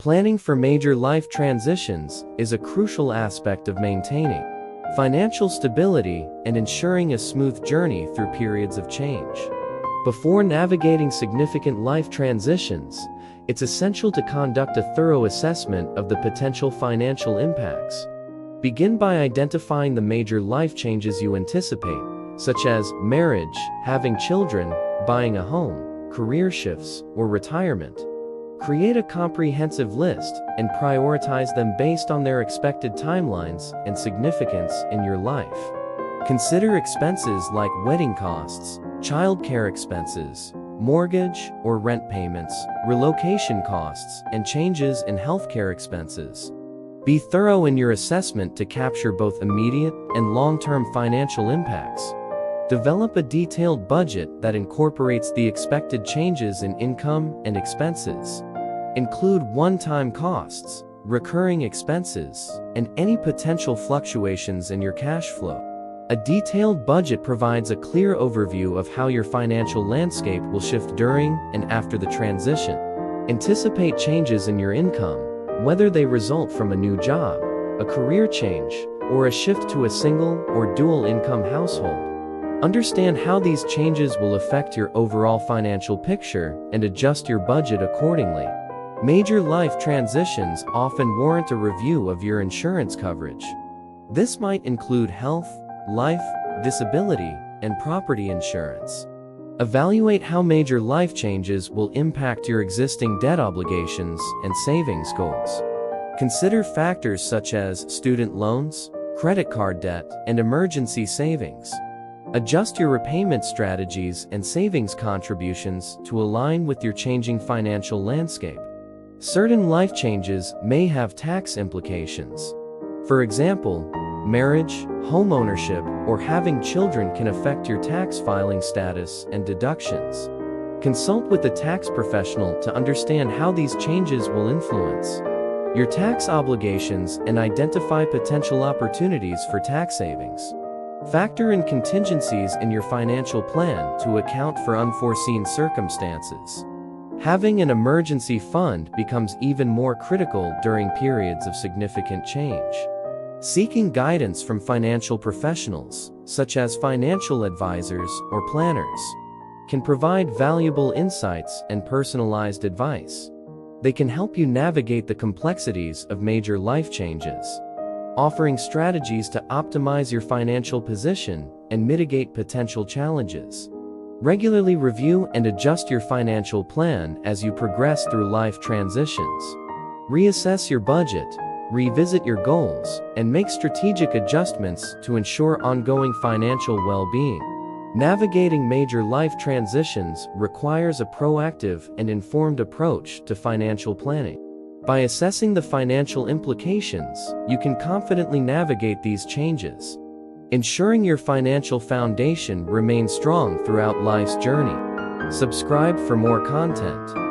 Planning for major life transitions is a crucial aspect of maintaining financial stability and ensuring a smooth journey through periods of change. Before navigating significant life transitions, it's essential to conduct a thorough assessment of the potential financial impacts. Begin by identifying the major life changes you anticipate, such as marriage, having children, buying a home, career shifts, or retirement. Create a comprehensive list and prioritize them based on their expected timelines and significance in your life. Consider expenses like wedding costs, childcare expenses, mortgage or rent payments, relocation costs, and changes in healthcare expenses. Be thorough in your assessment to capture both immediate and long-term financial impacts. Develop a detailed budget that incorporates the expected changes in income and expenses. Include one-time costs, recurring expenses, and any potential fluctuations in your cash flow. A detailed budget provides a clear overview of how your financial landscape will shift during and after the transition. Anticipate changes in your income, whether they result from a new job, a career change, or a shift to a single or dual income household. Understand how these changes will affect your overall financial picture and adjust your budget accordingly. Major life transitions often warrant a review of your insurance coverage. This might include health, life, disability, and property insurance. Evaluate how major life changes will impact your existing debt obligations and savings goals. Consider factors such as student loans, credit card debt, and emergency savings. Adjust your repayment strategies and savings contributions to align with your changing financial landscape. Certain life changes may have tax implications. For example, marriage, homeownership, or having children can affect your tax filing status and deductions. Consult with a tax professional to understand how these changes will influence your tax obligations and identify potential opportunities for tax savings. Factor in contingencies in your financial plan to account for unforeseen circumstances. Having an emergency fund becomes even more critical during periods of significant change. Seeking guidance from financial professionals, such as financial advisors or planners, can provide valuable insights and personalized advice. They can help you navigate the complexities of major life changes, offering strategies to optimize your financial position and mitigate potential challenges. Regularly review and adjust your financial plan as you progress through life transitions. Reassess your budget, revisit your goals, and make strategic adjustments to ensure ongoing financial well-being. Navigating major life transitions requires a proactive and informed approach to financial planning. By assessing the financial implications, you can confidently navigate these changes, ensuring your financial foundation remains strong throughout life's journey. Subscribe for more content.